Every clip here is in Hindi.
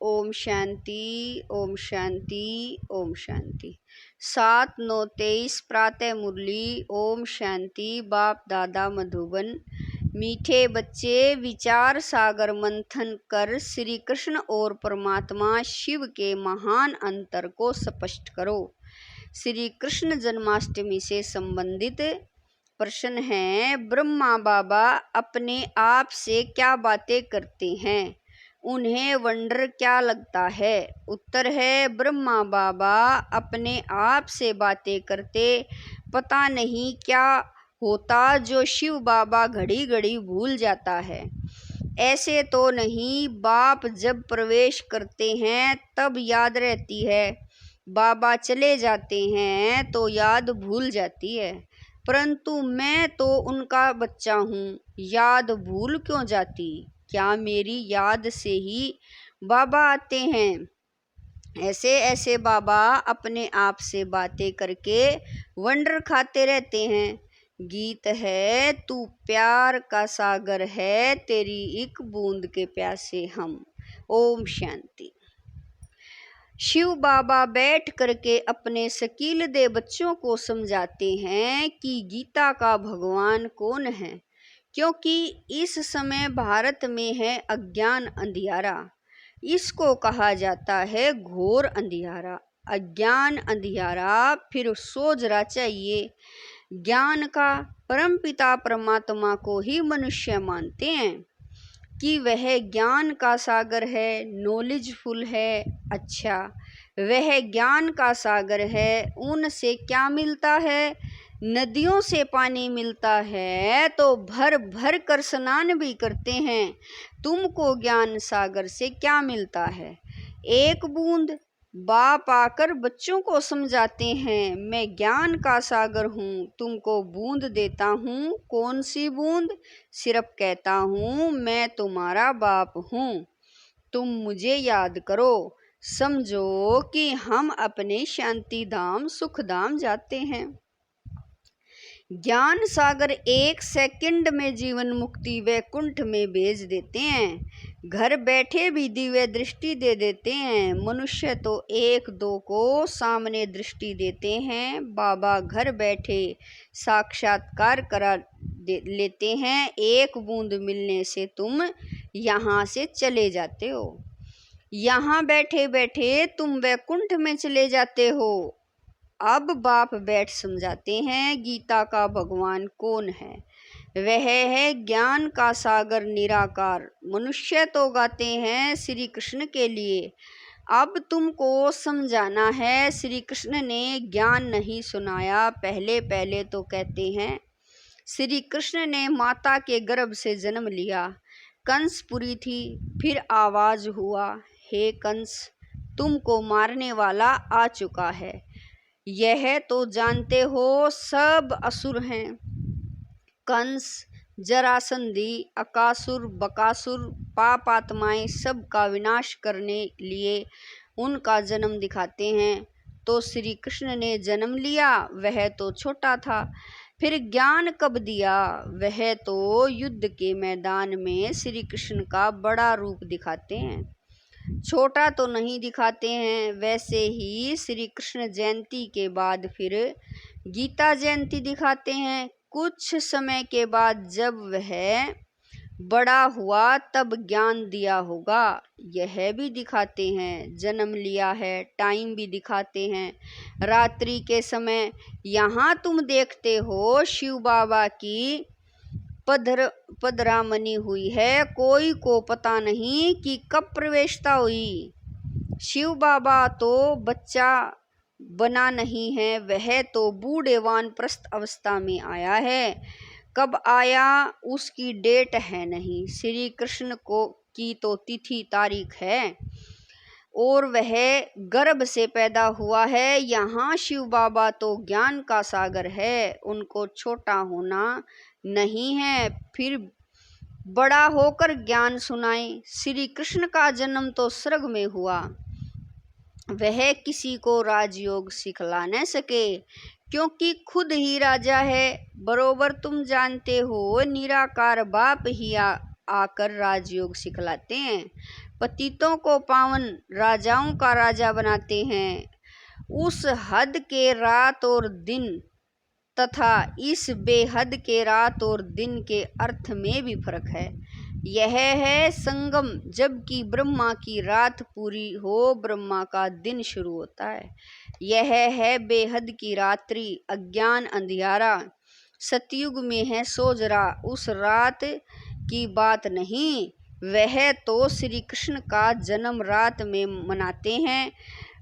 ओम शांति, ओम शांति, ओम शांति। 7/9/23 प्रातः मुरली। ओम शांति। बाप दादा मधुबन। मीठे बच्चे, विचार सागर मंथन कर श्री कृष्ण और परमात्मा शिव के महान अंतर को स्पष्ट करो। श्री कृष्ण जन्माष्टमी से संबंधित प्रश्न है। ब्रह्मा बाबा अपने आप से क्या बातें करते हैं? उन्हें वंडर क्या लगता है? उत्तर है, ब्रह्मा बाबा अपने आप से बातें करते। पता नहीं क्या होता जो शिव बाबा घड़ी घड़ी भूल जाता है। ऐसे तो नहीं, बाप जब प्रवेश करते हैं तब याद रहती है, बाबा चले जाते हैं तो याद भूल जाती है। परंतु मैं तो उनका बच्चा हूँ, याद भूल क्यों जाती? क्या मेरी याद से ही बाबा आते हैं? ऐसे ऐसे बाबा अपने आप से बातें करके वंडर खाते रहते हैं। गीत है, तू प्यार का सागर है, तेरी एक बूंद के प्यासे हम। ओम शांति। शिव बाबा बैठ करके अपने शकीलदे बच्चों को समझाते हैं कि गीता का भगवान कौन है, क्योंकि इस समय भारत में है अज्ञान अंधियारा। इसको कहा जाता है घोर अंधियारा। अज्ञान अंधियारा फिर सोजरा चाहिए। ज्ञान का परमपिता परमात्मा को ही मनुष्य मानते हैं कि वह ज्ञान का सागर है, नॉलेजफुल है। अच्छा, वह ज्ञान का सागर है, उनसे क्या मिलता है? नदियों से पानी मिलता है तो भर भर कर स्नान भी करते हैं। तुमको ज्ञान सागर से क्या मिलता है? एक बूंद। बाप आकर बच्चों को समझाते हैं, मैं ज्ञान का सागर हूँ, तुमको बूंद देता हूँ। कौन सी बूंद? सिर्फ कहता हूँ मैं तुम्हारा बाप हूँ, तुम मुझे याद करो। समझो कि हम अपने शांति धाम सुख धाम जाते हैं। ज्ञान सागर 1 सेकंड में जीवन मुक्ति वैकुंठ में भेज देते हैं। घर बैठे भी दिव्य दृष्टि दे देते हैं। मनुष्य तो 1-2 को सामने दृष्टि देते हैं। बाबा घर बैठे साक्षात्कार करा लेते हैं। एक बूंद मिलने से तुम यहाँ से चले जाते हो। यहाँ बैठे बैठे तुम वैकुंठ में चले जाते हो। अब बाप बैठ समझाते हैं गीता का भगवान कौन है। वह है ज्ञान का सागर निराकार। मनुष्य तो गाते हैं श्री कृष्ण के लिए, अब तुमको समझाना है। श्री कृष्ण ने ज्ञान नहीं सुनाया। पहले पहले तो कहते हैं श्री कृष्ण ने माता के गर्भ से जन्म लिया। कंसपुरी थी, फिर आवाज हुआ, हे कंस, तुमको मारने वाला आ चुका है। यह तो जानते हो सब असुर हैं। कंस, जरासंधी, अकासुर, बकासुर, पाप आत्माएं सब का विनाश करने लिए उनका जन्म दिखाते हैं। तो श्री कृष्ण ने जन्म लिया, वह तो छोटा था। फिर ज्ञान कब दिया? वह तो युद्ध के मैदान में श्री कृष्ण का बड़ा रूप दिखाते हैं, छोटा तो नहीं दिखाते हैं। वैसे ही श्री कृष्ण जयंती के बाद फिर गीता जयंती दिखाते हैं। कुछ समय के बाद जब वह बड़ा हुआ तब ज्ञान दिया होगा, यह भी दिखाते हैं। जन्म लिया है, टाइम भी दिखाते हैं। रात्रि के समय यहाँ तुम देखते हो शिव बाबा की पधरामनी हुई है। कोई को पता नहीं कि कब प्रवेशता हुई। शिव बाबा तो बच्चा बना नहीं है, वह तो बूढ़े वानप्रस्थ अवस्था में आया है। कब आया उसकी डेट है नहीं। श्री कृष्ण को की तो तिथि तारीख है और वह गर्भ से पैदा हुआ है। यहाँ शिव बाबा तो ज्ञान का सागर है, उनको छोटा होना नहीं है। फिर बड़ा होकर ज्ञान सुनाए। श्री कृष्ण का जन्म तो स्वर्ग में हुआ, वह किसी को राजयोग सिखला न सके, क्योंकि खुद ही राजा है। बरोबर तुम जानते हो निराकार बाप ही आकर राजयोग सिखलाते हैं। पतितों को पावन, राजाओं का राजा बनाते हैं। उस हद के रात और दिन तथा इस बेहद के रात और दिन के अर्थ में भी फर्क है। यह है संगम, जबकि ब्रह्मा की रात पूरी हो ब्रह्मा का दिन शुरू होता है। यह है बेहद की रात्रि, अज्ञान अंधियारा। सतयुग में है सोजरा, उस रात की बात नहीं, वह तो श्री कृष्ण का जन्म रात में मनाते हैं।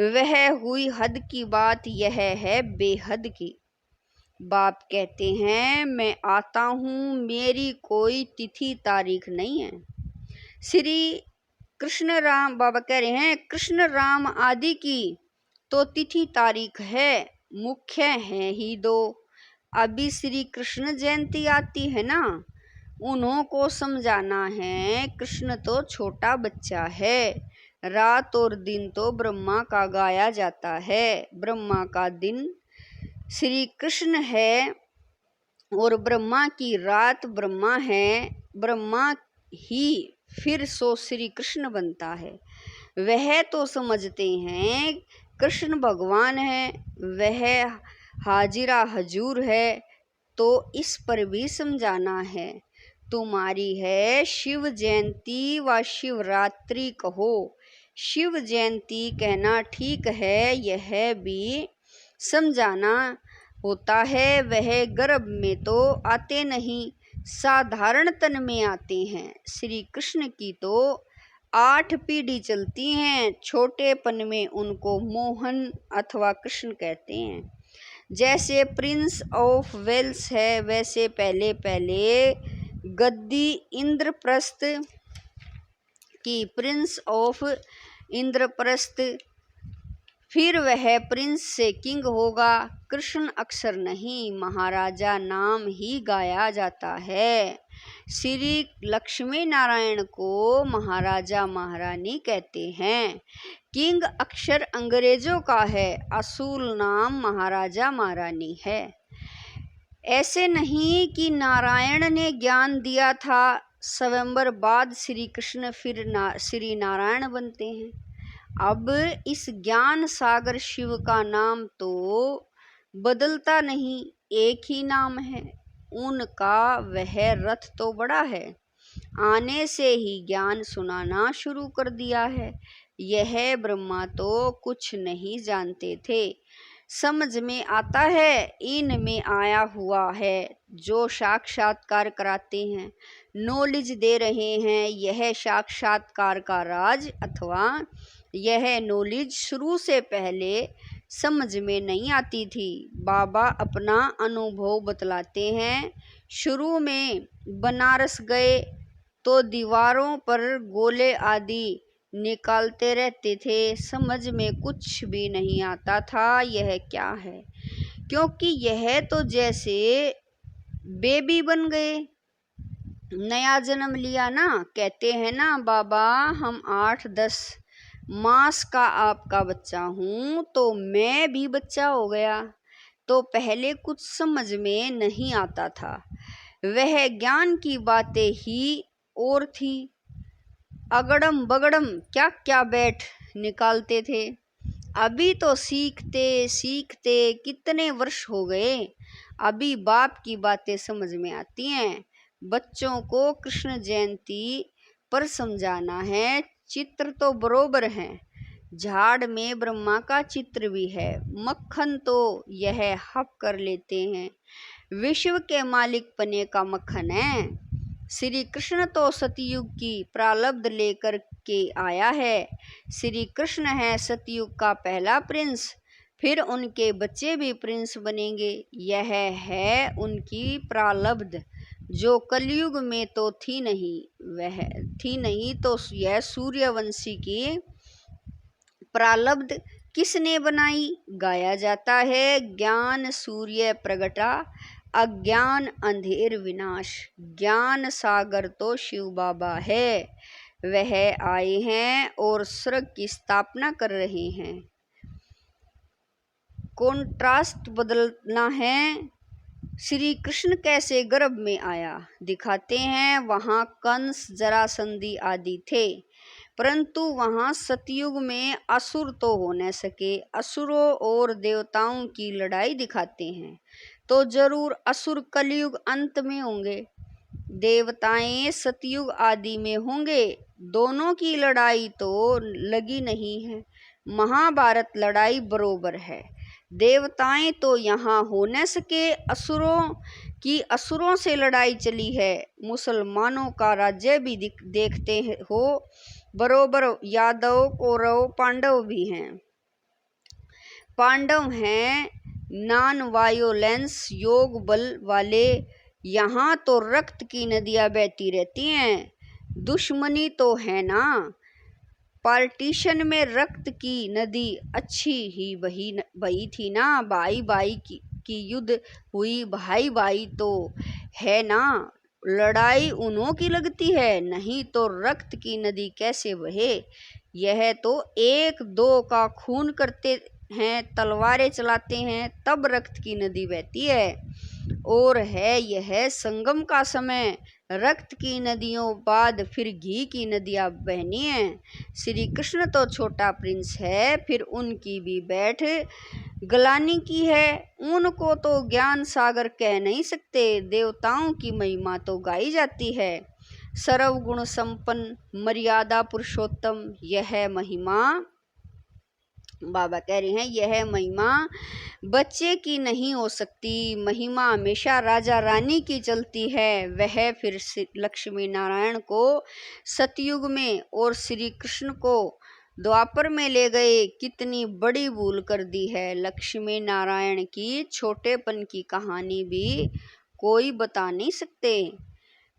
वह हुई हद की बात, यह है बेहद की। बाप कहते हैं मैं आता हूँ, मेरी कोई तिथि तारीख नहीं है। श्री कृष्ण राम, बाबा कह रहे हैं कृष्ण राम आदि की तो तिथि तारीख है, मुख्य है ही दो। अभी श्री कृष्ण जयंती आती है ना, उन्हों को समझाना है कृष्ण तो छोटा बच्चा है। रात और दिन तो ब्रह्मा का गाया जाता है। ब्रह्मा का दिन श्री कृष्ण है और ब्रह्मा की रात ब्रह्मा है। ब्रह्मा ही फिर सो श्री कृष्ण बनता है। वह तो समझते हैं कृष्ण भगवान है, वह हाजिरा हजूर है, तो इस पर भी समझाना है। तुम्हारी है शिव जयंती व शिवरात्रि कहो। शिव जयंती कहना ठीक है, यह भी समझाना होता है। वह गर्भ में तो आते नहीं, साधारण तन में आते हैं। श्री कृष्ण की तो 8 पीढ़ी चलती हैं। छोटेपन में उनको मोहन अथवा कृष्ण कहते हैं। जैसे प्रिंस ऑफ वेल्स है, वैसे पहले पहले गद्दी इंद्रप्रस्थ की, प्रिंस ऑफ इंद्रप्रस्थ, फिर वह प्रिंस से किंग होगा। कृष्ण अक्षर नहीं, महाराजा नाम ही गाया जाता है। श्री लक्ष्मी नारायण को महाराजा महारानी कहते हैं। किंग अक्षर अंग्रेजों का है, असूल नाम महाराजा महारानी है। ऐसे नहीं कि नारायण ने ज्ञान दिया था, स्वयंवर बाद श्री कृष्ण फिर श्री नारायण बनते हैं। अब इस ज्ञान सागर शिव का नाम तो बदलता नहीं, एक ही नाम है उनका। वह रथ तो बड़ा है, आने से ही ज्ञान सुनाना शुरू कर दिया है। यह ब्रह्मा तो कुछ नहीं जानते थे, समझ में आता है इनमें आया हुआ है जो साक्षात्कार कराते हैं, नॉलेज दे रहे हैं। यह साक्षात्कार का राज अथवा यह नॉलेज शुरू से पहले समझ में नहीं आती थी। बाबा अपना अनुभव बतलाते हैं। शुरू में बनारस गए तो दीवारों पर गोले आदि निकालते रहते थे, समझ में कुछ भी नहीं आता था यह क्या है, क्योंकि यह तो जैसे बेबी बन गए, नया जन्म लिया ना। कहते हैं ना बाबा हम 8-10 मास का आपका बच्चा हूँ, तो मैं भी बच्चा हो गया। तो पहले कुछ समझ में नहीं आता था, वह ज्ञान की बातें ही और थी। अगड़म बगड़म क्या क्या बैठ निकालते थे। अभी तो सीखते सीखते कितने वर्ष हो गए, अभी बाप की बातें समझ में आती हैं। बच्चों को कृष्ण जयंती पर समझाना है। चित्र तो बरोबर है, झाड़ में ब्रह्मा का चित्र भी है। मक्खन तो यह हप कर लेते हैं, विश्व के मालिक पने का मक्खन है। श्री कृष्ण तो सतयुग की प्रारब्ध लेकर के आया है। श्री कृष्ण है सतयुग का पहला प्रिंस, फिर उनके बच्चे भी प्रिंस बनेंगे। यह है उनकी प्रारब्ध जो कलयुग में तो थी नहीं। वह थी नहीं तो यह सूर्यवंशी की प्रारब्ध किसने बनाई, गाया जाता है। ज्ञान सूर्य प्रगटा, अज्ञान अंधेर विनाश। ज्ञान सागर तो शिव बाबा है, वह आए हैं और स्वर्ग की स्थापना कर रहे हैं। कॉन्ट्रास्ट बदलना है, श्री कृष्ण कैसे गर्भ में आया दिखाते हैं। वहाँ कंस, जरासंधी आदि थे, परंतु वहाँ सतयुग में असुर तो हो न सके। असुरों और देवताओं की लड़ाई दिखाते हैं, तो जरूर असुर कलयुग अंत में होंगे, देवताएं सतयुग आदि में होंगे। दोनों की लड़ाई तो लगी नहीं है, महाभारत लड़ाई बरोबर है। देवताएं तो यहाँ हो न सके, असुरों से लड़ाई चली है। मुसलमानों का राज्य भी देखते हो, बरोबर यादव, कौरव, पांडव भी हैं। पांडव हैं नॉन वायोलेंस योग बल वाले। यहाँ तो रक्त की नदियाँ बहती रहती हैं। दुश्मनी तो है ना, पार्टीशन में रक्त की नदी अच्छी ही बही थी ना। भाई भाई की युद्ध हुई, भाई भाई तो है ना। लड़ाई उन्हों की लगती है, नहीं तो रक्त की नदी कैसे बहे। यह तो एक दो का खून करते हैं, तलवारें चलाते हैं, तब रक्त की नदी बहती है। और है यह संगम का समय, रक्त की नदियों बाद फिर घी की नदियाँ बहनी हैं। श्री कृष्ण तो छोटा प्रिंस है, फिर उनकी भी बैठ गलानी की है। उनको तो ज्ञान सागर कह नहीं सकते, देवताओं की महिमा तो गाई जाती है। सर्वगुण संपन्न मर्यादा पुरुषोत्तम, यह महिमा, बाबा कह रहे हैं, यह महिमा बच्चे की नहीं हो सकती। महिमा हमेशा राजा रानी की चलती है। वह फिर लक्ष्मी नारायण को सतयुग में और श्री कृष्ण को द्वापर में ले गए। कितनी बड़ी भूल कर दी है। लक्ष्मी नारायण की छोटेपन की कहानी भी कोई बता नहीं सकते।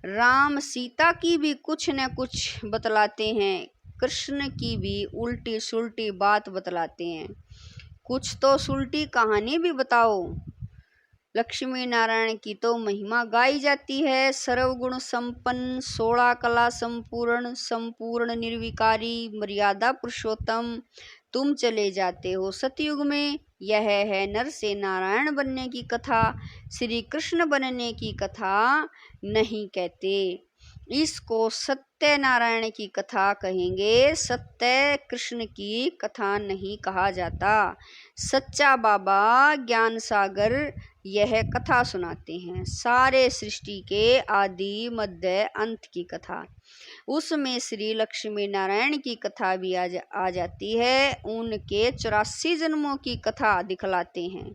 राम सीता की भी कुछ न कुछ बतलाते हैं, कृष्ण की भी उल्टी सुल्टी बात बतलाते हैं। कुछ तो सुल्टी कहानी भी बताओ। लक्ष्मी नारायण की तो महिमा गाई जाती है। सर्वगुण संपन्न, 16 कला संपूर्ण, संपूर्ण निर्विकारी, मर्यादा पुरुषोत्तम, तुम चले जाते हो सतयुग में। यह है नर से नारायण बनने की कथा, श्री कृष्ण बनने की कथा नहीं कहते। इसको सत्य नारायण की कथा कहेंगे, सत्य कृष्ण की कथा नहीं कहा जाता। सच्चा बाबा ज्ञान सागर यह कथा सुनाते हैं, सारे सृष्टि के आदि मध्य अंत की कथा। उसमें श्री लक्ष्मी नारायण की कथा भी आ जाती है। उनके 84 जन्मों की कथा दिखलाते हैं।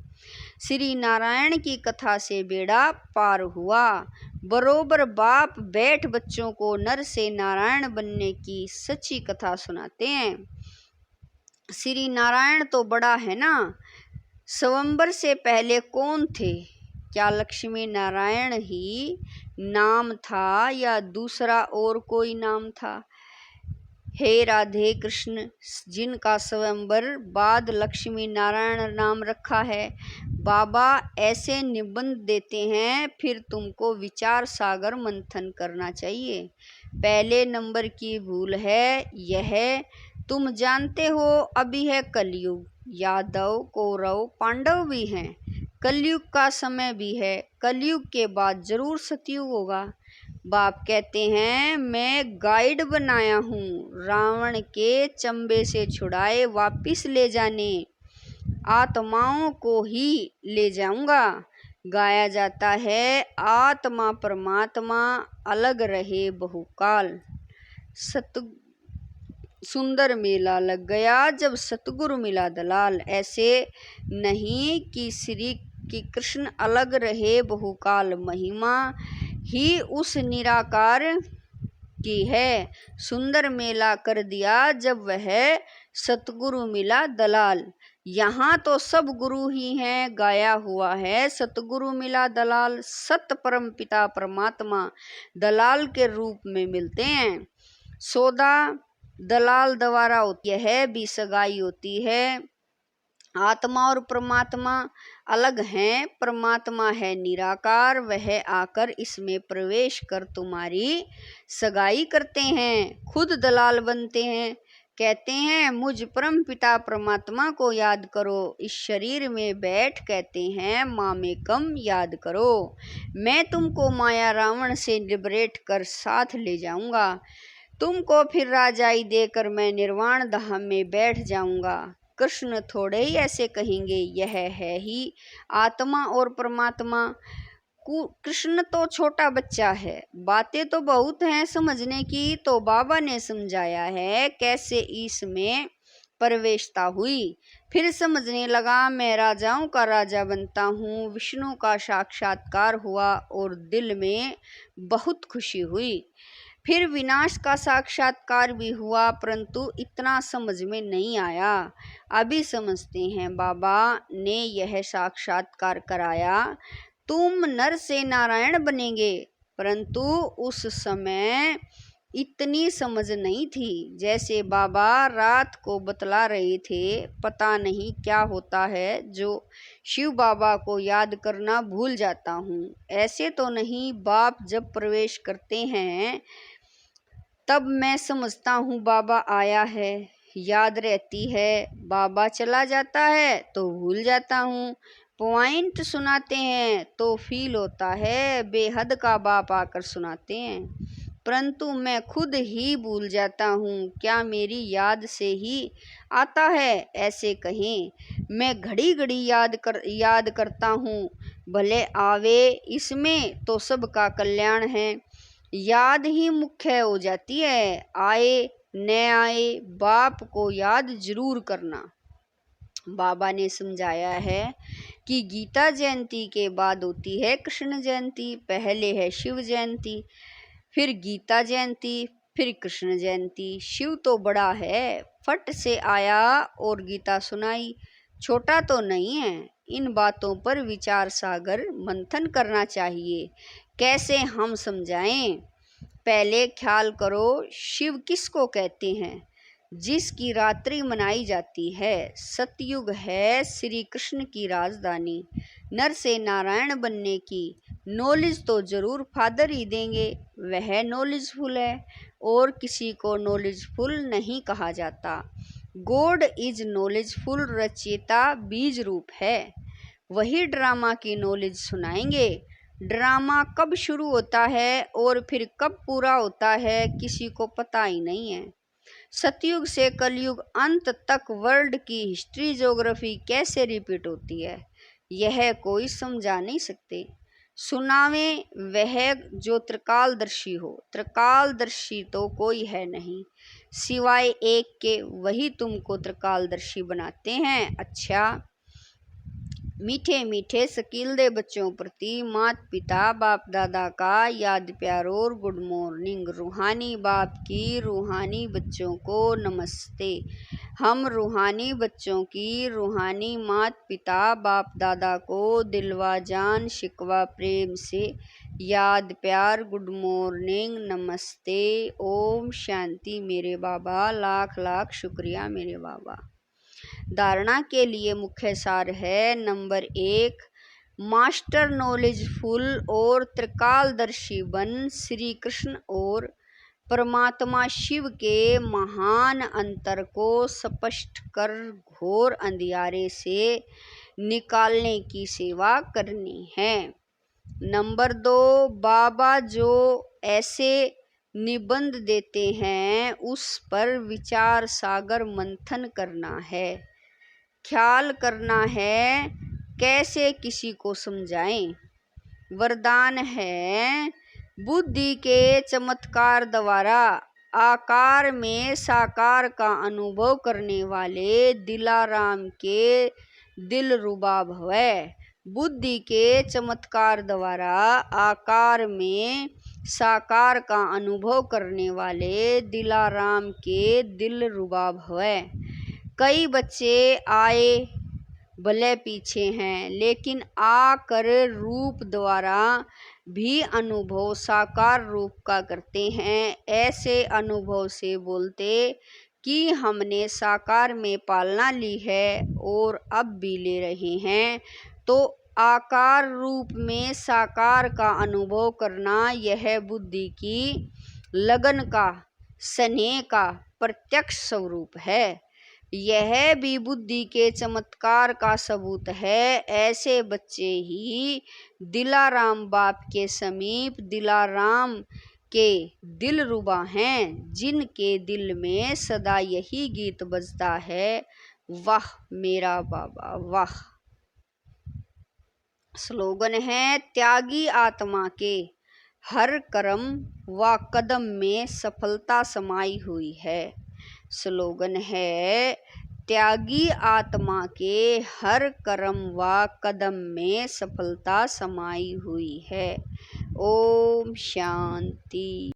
श्री नारायण की कथा से बेड़ा पार हुआ। बरोबर बाप बैठ बच्चों को नर से नारायण बनने की सच्ची कथा सुनाते हैं। श्री नारायण तो बड़ा है ना। स्वयंवर से पहले कौन थे? क्या लक्ष्मी नारायण ही नाम था या दूसरा और कोई नाम था? हे राधे कृष्ण, जिनका स्वयंवर बाद लक्ष्मी नारायण नाम रखा है। बाबा ऐसे निबंध देते हैं, फिर तुमको विचार सागर मंथन करना चाहिए। पहले नंबर की भूल है यह, तुम जानते हो अभी है कलयुग, यादव, कौरव, पांडव भी हैं, कलयुग का समय भी है। कलयुग के बाद जरूर सतयुग होगा। बाप कहते हैं, मैं गाइड बनाया हूँ, रावण के चंबे से छुड़ाए वापिस ले जाने, आत्माओं को ही ले जाऊंगा। गाया जाता है, आत्मा परमात्मा अलग रहे बहुकाल। सुंदर मेला लग गया जब सतगुरु मिला दलाल। ऐसे नहीं कि श्री कि कृष्ण अलग रहे बहुकाल, महिमा ही उस निराकार की है। सुंदर मेला कर दिया जब वह सतगुरु मिला दलाल। यहाँ तो सब गुरु ही हैं, गाया हुआ है सतगुरु मिला दलाल। सत परम पिता परमात्मा दलाल के रूप में मिलते हैं। सौदा दलाल द्वारा होती है, भी सगाई होती है। आत्मा और परमात्मा अलग हैं। परमात्मा है निराकार, वह आकर इसमें प्रवेश कर तुम्हारी सगाई करते हैं, खुद दलाल बनते हैं। कहते हैं मुझ परम पिता परमात्मा को याद करो, इस शरीर में बैठ कहते हैं मामेकम याद करो। मैं तुमको माया रावण से लिबरेट कर साथ ले जाऊंगा, तुमको फिर राजाई देकर मैं निर्वाण धाम में बैठ जाऊंगा। कृष्ण थोड़े ही ऐसे कहेंगे, यह है ही आत्मा और परमात्मा। कृष्ण तो छोटा बच्चा है, बातें तो बहुत हैं समझने की, तो बाबा ने समझाया है कैसे इसमें प्रवेशता हुई। फिर समझने लगा, मैं राजाओं का राजा बनता हूँ। विष्णु का साक्षात्कार हुआ और दिल में बहुत खुशी हुई। फिर विनाश का साक्षात्कार भी हुआ, परंतु इतना समझ में नहीं आया। अभी समझते हैं, बाबा ने यह साक्षात्कार कराया, तुम नर से नारायण बनेंगे। परंतु उस समय इतनी समझ नहीं थी। जैसे बाबा रात को बतला रहे थे, पता नहीं क्या होता है जो शिव बाबा को याद करना भूल जाता हूँ। ऐसे तो नहीं, बाप जब प्रवेश करते हैं तब मैं समझता हूँ बाबा आया है, याद रहती है। बाबा चला जाता है तो भूल जाता हूँ। पॉइंट सुनाते हैं तो फील होता है बेहद का बाप आकर सुनाते हैं, परंतु मैं खुद ही भूल जाता हूँ। क्या मेरी याद से ही आता है ऐसे कहें। मैं घड़ी घड़ी याद करता हूँ, भले आवे इसमें तो सबका कल्याण है। याद ही मुख्य हो जाती है, आए न आए बाप को याद जरूर करना। बाबा ने समझाया है कि गीता जयंती के बाद होती है कृष्ण जयंती। पहले है शिव जयंती, फिर गीता जयंती, फिर कृष्ण जयंती। शिव तो बड़ा है, फट से आया और गीता सुनाई, छोटा तो नहीं है। इन बातों पर विचार सागर मंथन करना चाहिए, कैसे हम समझाएं। पहले ख्याल करो, शिव किसको कहते हैं? जिसकी रात्रि मनाई जाती है। सतयुग है श्री कृष्ण की राजधानी। नर से नारायण बनने की नॉलेज तो जरूर फादर ही देंगे, वह नॉलेजफुल है, और किसी को नॉलेजफुल नहीं कहा जाता। गॉड इज नॉलेजफुल, रचयिता बीज रूप है, वही ड्रामा की नॉलेज सुनाएंगे। ड्रामा कब शुरू होता है और फिर कब पूरा होता है किसी को पता ही नहीं है। सतयुग से कलयुग अंत तक वर्ल्ड की हिस्ट्री ज्योग्राफी कैसे रिपीट होती है, यह कोई समझा नहीं सकते। सुनावे वह जो त्रिकालदर्शी हो। त्रिकालदर्शी तो कोई है नहीं सिवाय एक के, वही तुमको त्रिकालदर्शी बनाते हैं। अच्छा, मीठे मीठे शकीलदे बच्चों प्रति मात पिता बाप दादा का याद प्यार और गुड मॉर्निंग। रूहानी बाप की रूहानी बच्चों को नमस्ते। हम रूहानी बच्चों की रूहानी मात पिता बाप दादा को दिलवा जान शिकवा प्रेम से याद प्यार गुड मॉर्निंग नमस्ते। ओम शांति मेरे बाबा, लाख लाख शुक्रिया मेरे बाबा। धारणा के लिए मुख्य सार है, नंबर 1, मास्टर नॉलेजफुल और त्रिकालदर्शी बन श्री कृष्ण और परमात्मा शिव के महान अंतर को स्पष्ट कर घोर अंधियारे से निकालने की सेवा करनी है। नंबर 2, बाबा जो ऐसे निबंध देते हैं उस पर विचार सागर मंथन करना है, ख्याल करना है कैसे किसी को समझाएं। वरदान है, बुद्धि के चमत्कार द्वारा आकार में साकार का अनुभव करने वाले दिलाराम के दिल रुबा भवै। बुद्धि के चमत्कार द्वारा आकार में साकार का अनुभव करने वाले दिलाराम के दिल रुबा भवै। कई बच्चे आए भले पीछे हैं, लेकिन आकर रूप द्वारा भी अनुभव साकार रूप का करते हैं। ऐसे अनुभव से बोलते कि हमने साकार में पालना ली है और अब भी ले रहे हैं। तो आकार रूप में साकार का अनुभव करना, यह बुद्धि की लगन का, स्नेह का, प्रत्यक्ष स्वरूप है। यह भी बुद्धि के चमत्कार का सबूत है। ऐसे बच्चे ही दिलाराम बाप के समीप दिलाराम के दिलरुबा हैं, जिनके दिल में सदा यही गीत बजता है, वाह मेरा बाबा वाह। स्लोगन है, त्यागी आत्मा के हर कर्म व कदम में सफलता समाई हुई है। स्लोगन है, त्यागी आत्मा के हर कर्म व कदम में सफलता समाई हुई है। ओम शांति।